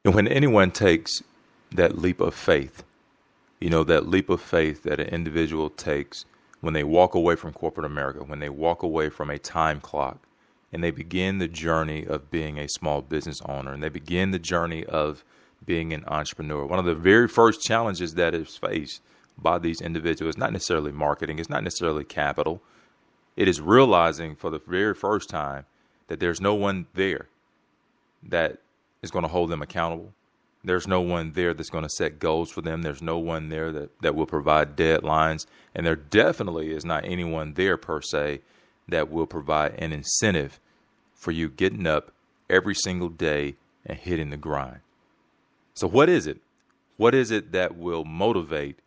And when anyone takes that leap of faith, that leap of faith that an individual takes when they walk away from corporate America, when they walk away from a time clock, and they begin the journey of being a small business owner, and they begin the journey of being an entrepreneur. One of the very first challenges that is faced by these individuals is not necessarily marketing, it's not necessarily capital. It is realizing for the very first time that there's no one there that is going to hold them accountable. There's no one there that's going to set goals for them. There's no one there that will provide deadlines. And there definitely is not anyone there per se that will provide an incentive for you getting up every single day and hitting the grind. So what is it? What is it that will motivate?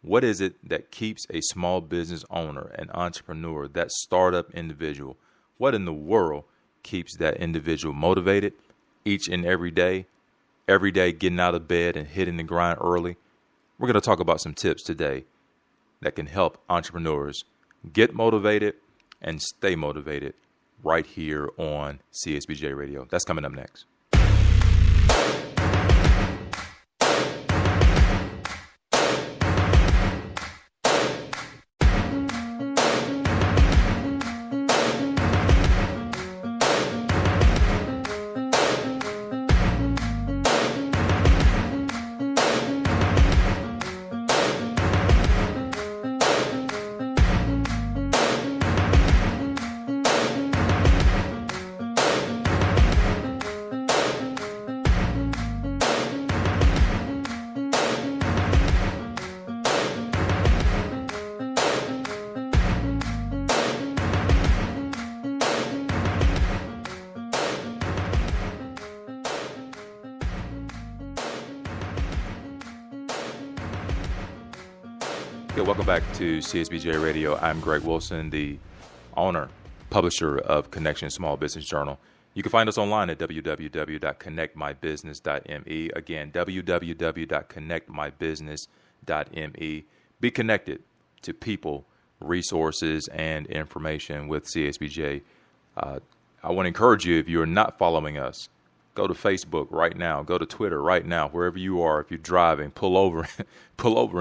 What is it that keeps a small business owner, an entrepreneur, that startup individual? What in the world keeps that individual motivated each and every day getting out of bed and hitting the grind early? We're going to talk about some tips today that can help entrepreneurs get motivated and stay motivated right here on CSBJ Radio. That's coming up next. Welcome back to CSBJ Radio. I'm Greg Wilson, the owner, publisher of Connection Small Business Journal. You can find us online at www.connectmybusiness.me. Again, www.connectmybusiness.me. Be connected to people, resources, and information with CSBJ. I want to encourage you, if you're not following us, go to Facebook right now. Go to Twitter right now. Wherever you are, if you're driving, pull over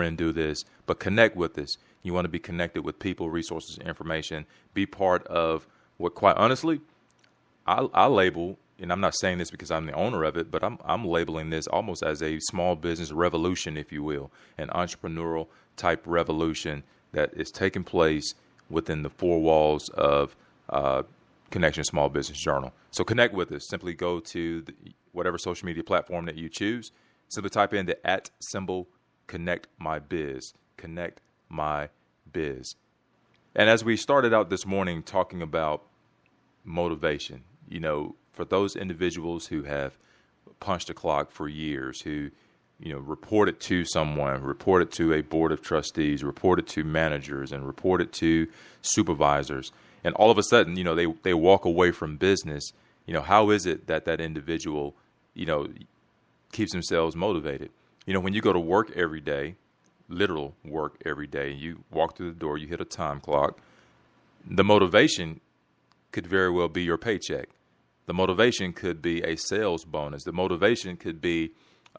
and do this. But connect with us. You want to be connected with people, resources, information. Be part of what, quite honestly, I label, and I'm not saying this because I'm the owner of it, but I'm labeling this almost as a small business revolution, if you will, an entrepreneurial type revolution that is taking place within the four walls of Connection Small Business Journal. So connect with us. Simply go to whatever social media platform that you choose. Simply type in the @ Connect My Biz. Connect My Biz. And as we started out this morning talking about motivation, for those individuals who have punched a clock for years, who, reported to someone, reported to a board of trustees, reported to managers, and reported to supervisors, and all of a sudden, they walk away from business. How is it that individual, keeps themselves motivated? When you go to work every day, literal work every day, you walk through the door, you hit a time clock, the motivation could very well be your paycheck. The motivation could be a sales bonus. The motivation could be,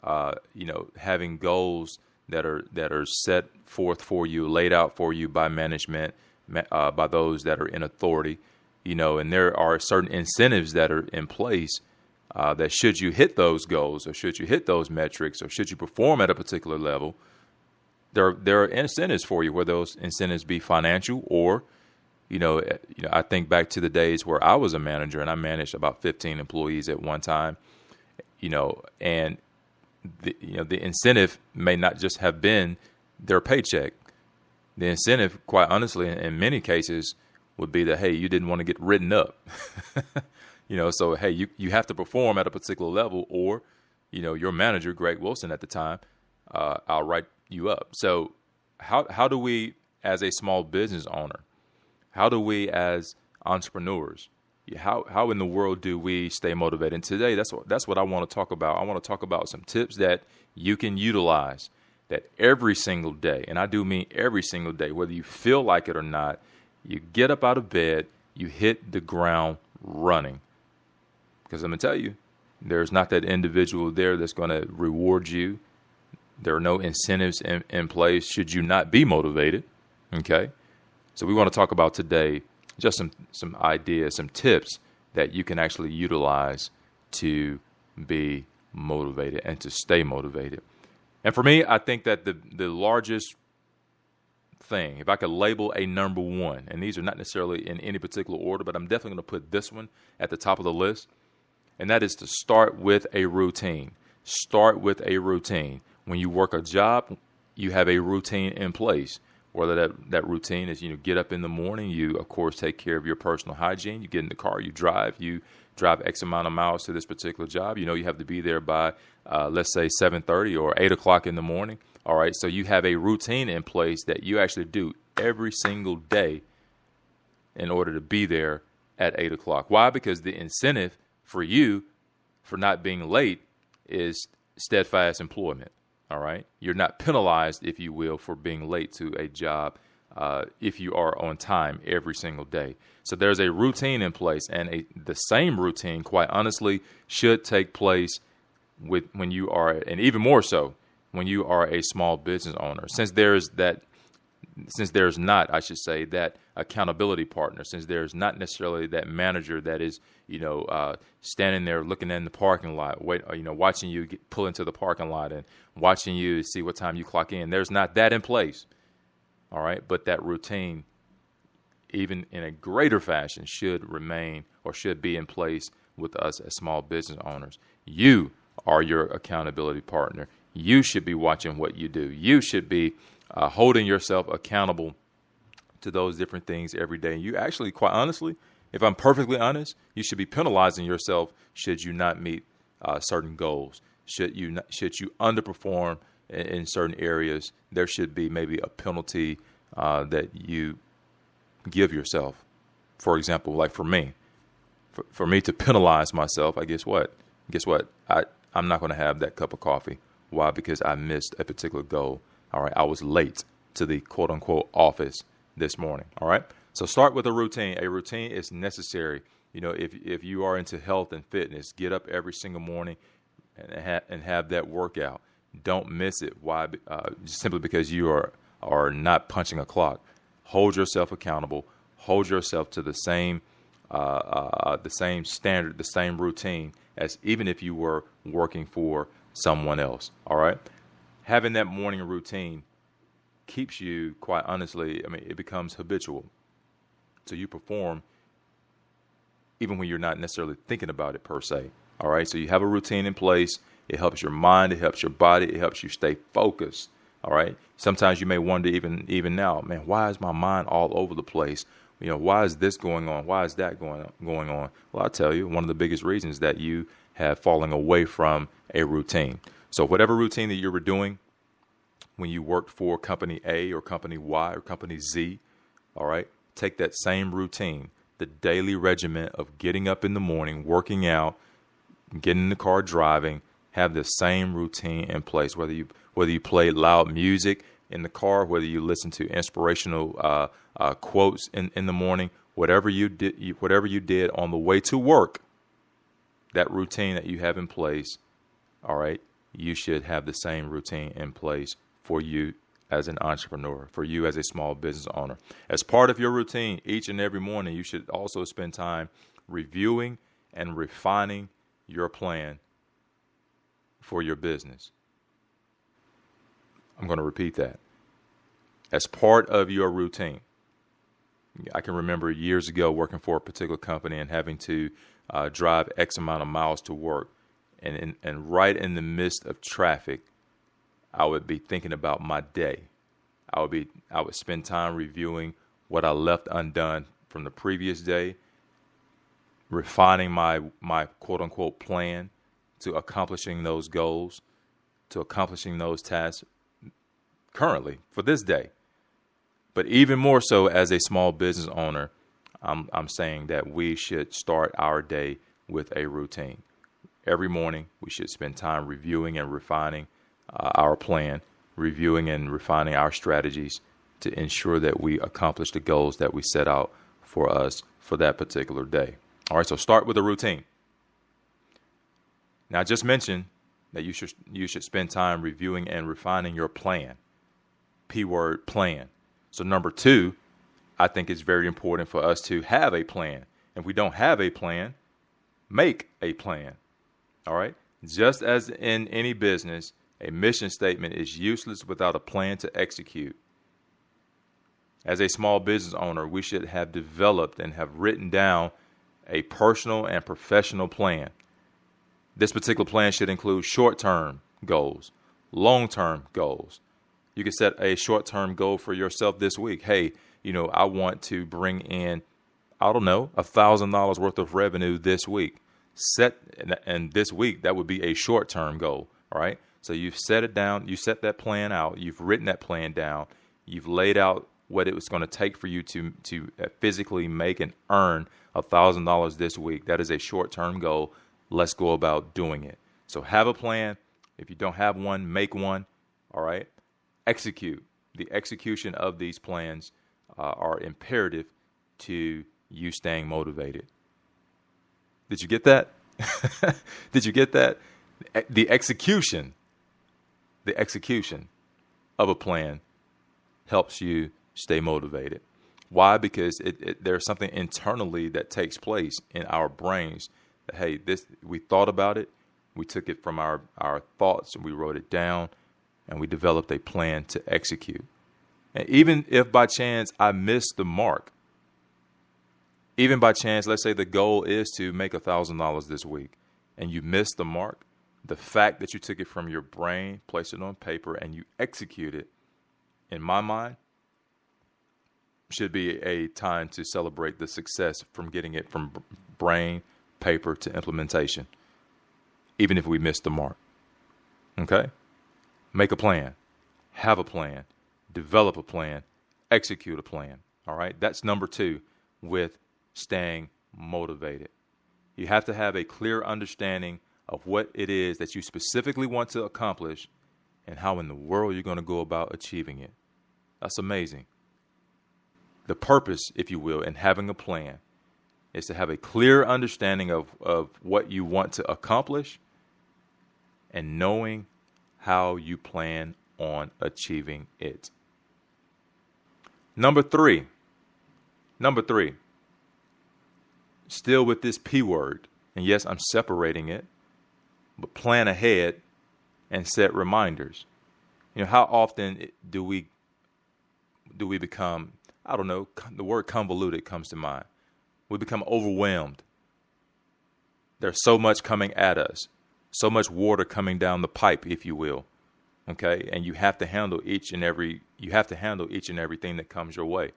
having goals that are set forth for you, laid out for you by management, by those that are in authority, and there are certain incentives that are in place that should you hit those goals, or should you hit those metrics, or should you perform at a particular level, there are incentives for you, whether those incentives be financial or, I think back to the days where I was a manager and I managed about 15 employees at one time, and the incentive may not just have been their paycheck. The incentive, quite honestly, in many cases would be that, hey, you didn't want to get written up. So, hey, you have to perform at a particular level, or, your manager, Greg Wilson at the time, I'll write you up. So how do we, as a small business owner, how do we as entrepreneurs, how in the world do we stay motivated? And today, that's what I want to talk about. I want to talk about some tips that you can utilize that every single day, and I do mean every single day, whether you feel like it or not, you get up out of bed, you hit the ground running. Because I'm going to tell you, There's not that individual there that's going to reward you. There are no incentives in place should you not be motivated. Okay. So we want to talk about today just some ideas, some tips that you can actually utilize to be motivated and to stay motivated. And for me, I think that the largest thing, if I could label a number one, and these are not necessarily in any particular order, but I'm definitely going to put this one at the top of the list, and that is to start with a routine. Start with a routine. When you work a job, you have a routine in place. Whether that routine is, get up in the morning, you, of course, take care of your personal hygiene. You get in the car, you drive X amount of miles to this particular job. You have to be there by, let's say, 7:30 or 8 o'clock in the morning. All right, so you have a routine in place that you actually do every single day in order to be there at 8 o'clock. Why? Because the incentive for you for not being late is steadfast employment. All right. You're not penalized, if you will, for being late to a job if you are on time every single day. So there's a routine in place, and the same routine, quite honestly, should take place when you are, and even more so, when you are a small business owner. Since there's not, I should say, that accountability partner, since there's not necessarily that manager that is, standing there looking in the parking lot, watching you pull into the parking lot and watching you see what time you clock in. There's not that in place. All right. But that routine, even in a greater fashion, should remain or should be in place with us as small business owners. You are your accountability partner. You should be watching what you do. You should be holding yourself accountable to those different things every day. You actually, quite honestly, if I'm perfectly honest, you should be penalizing yourself should you not meet certain goals. Should you underperform in certain areas, there should be maybe a penalty that you give yourself. For example, like for me, for me to penalize myself, guess what? I'm not going to have that cup of coffee. Why? Because I missed a particular goal. All right. I was late to the quote unquote office this morning. All right. So start with a routine. A routine is necessary. If you are into health and fitness, get up every single morning and have that workout. Don't miss it. Why? Simply because you are not punching a clock. Hold yourself accountable. Hold yourself to the same standard, the same routine as even if you were working for someone else. All right. Having that morning routine keeps you, quite honestly, it becomes habitual. So you perform even when you're not necessarily thinking about it per se. All right. So you have a routine in place. It helps your mind. It helps your body. It helps you stay focused. All right. Sometimes you may wonder even now, man, why is my mind all over the place? Why is this going on? Why is that going on? Well, I'll tell you, one of the biggest reasons that you have fallen away from a routine. So whatever routine that you were doing when you worked for company A or company Y or company Z, all right, take that same routine, the daily regimen of getting up in the morning, working out, getting in the car, driving, have the same routine in place, whether you play loud music in the car, whether you listen to inspirational quotes in the morning, whatever you did on the way to work, that routine that you have in place, all right, you should have the same routine in place for you as an entrepreneur, for you as a small business owner. As part of your routine, each and every morning, you should also spend time reviewing and refining your plan for your business. I'm going to repeat that. As part of your routine. I can remember years ago working for a particular company and having to drive X amount of miles to work. And right in the midst of traffic, I would be thinking about my day. I would spend time reviewing what I left undone from the previous day, refining my quote unquote plan to accomplishing those goals, to accomplishing those tasks currently for this day. But even more so as a small business owner, I'm saying that we should start our day with a routine. Every morning, we should spend time reviewing and refining our plan, reviewing and refining our strategies to ensure that we accomplish the goals that we set out for us for that particular day. All right, so start with a routine. Now, I just mentioned that you should spend time reviewing and refining your plan. P word, plan. So number 2, I think it's very important for us to have a plan. If we don't have a plan, make a plan. All right? Just as in any business, a mission statement is useless without a plan to execute. As a small business owner, we should have developed and have written down a personal and professional plan. This particular plan should include short-term goals, long-term goals. You can set a short-term goal for yourself this week. Hey, I want to bring in, $1,000 worth of revenue this week. And this week, that would be a short-term goal, all right? So you've set it down, you set that plan out, you've written that plan down, you've laid out what it was going to take for you to physically make and earn $1,000 this week. That is a short-term goal. Let's go about doing it. So have a plan. If you don't have one, make one. All right. Execute. The execution of these plans are imperative to you staying motivated. Did you get that? Did you get that? The execution of a plan helps you stay motivated. Why? Because there's something internally that takes place in our brains. Hey, we thought about it. We took it from our thoughts and we wrote it down and we developed a plan to execute. And even if by chance I missed the mark, even by chance, let's say the goal is to make $1,000 this week and you missed the mark, the fact that you took it from your brain, placed it on paper, and you execute it, in my mind, should be a time to celebrate the success from getting it from brain, paper to implementation, even if we missed the mark. Okay? Make a plan, have a plan, develop a plan, execute a plan. All right? That's number 2 with staying motivated. You have to have a clear understanding of what it is that you specifically want to accomplish and how in the world you're going to go about achieving it. That's amazing. The purpose, if you will, in having a plan is to have a clear understanding of what you want to accomplish and knowing how you plan on achieving it. Number three, still with this P word, and yes, I'm separating it, but plan ahead and set reminders. How often do we become, the word convoluted comes to mind. We become overwhelmed. There's so much coming at us, so much water coming down the pipe, if you will. Okay, and you have to handle each and everything that comes your way.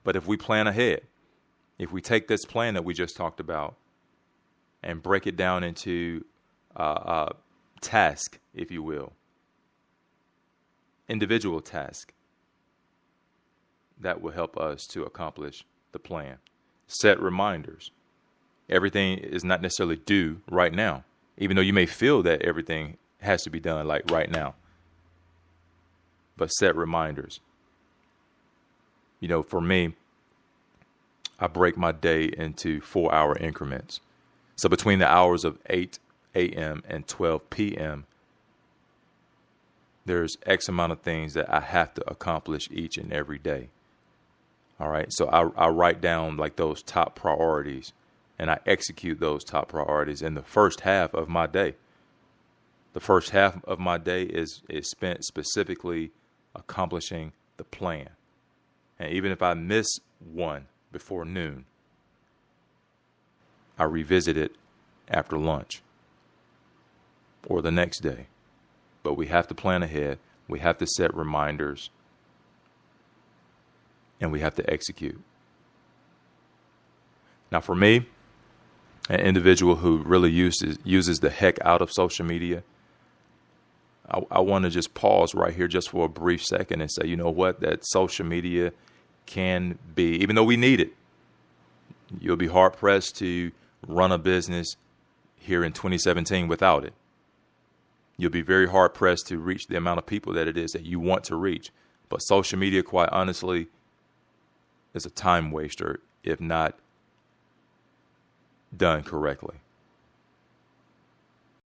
But if we plan ahead, if we take this plan that we just talked about and break it down into task, if you will, individual task, that will help us to accomplish the plan. Set reminders. Everything is not necessarily due right now, even though you may feel that everything has to be done like right now. But set reminders. For me, I break my day into 4-hour increments. So between the hours of 8 a.m. and 12 p.m., there's X amount of things that I have to accomplish each and every day. All right. So I write down like those top priorities and I execute those top priorities in the first half of my day. The first half of my day is spent specifically accomplishing the plan. And even if I miss one before noon, I revisit it after lunch or the next day. But we have to plan ahead. We have to set reminders. And we have to execute. Now, for me, an individual who really uses the heck out of social media, I want to just pause right here just for a brief second and say, you know what, that social media can be, even though we need it, you'll be hard pressed to run a business here in 2017 without it. You'll be very hard pressed to reach the amount of people that it is that you want to reach. But social media, quite honestly, is a time waster if not done correctly.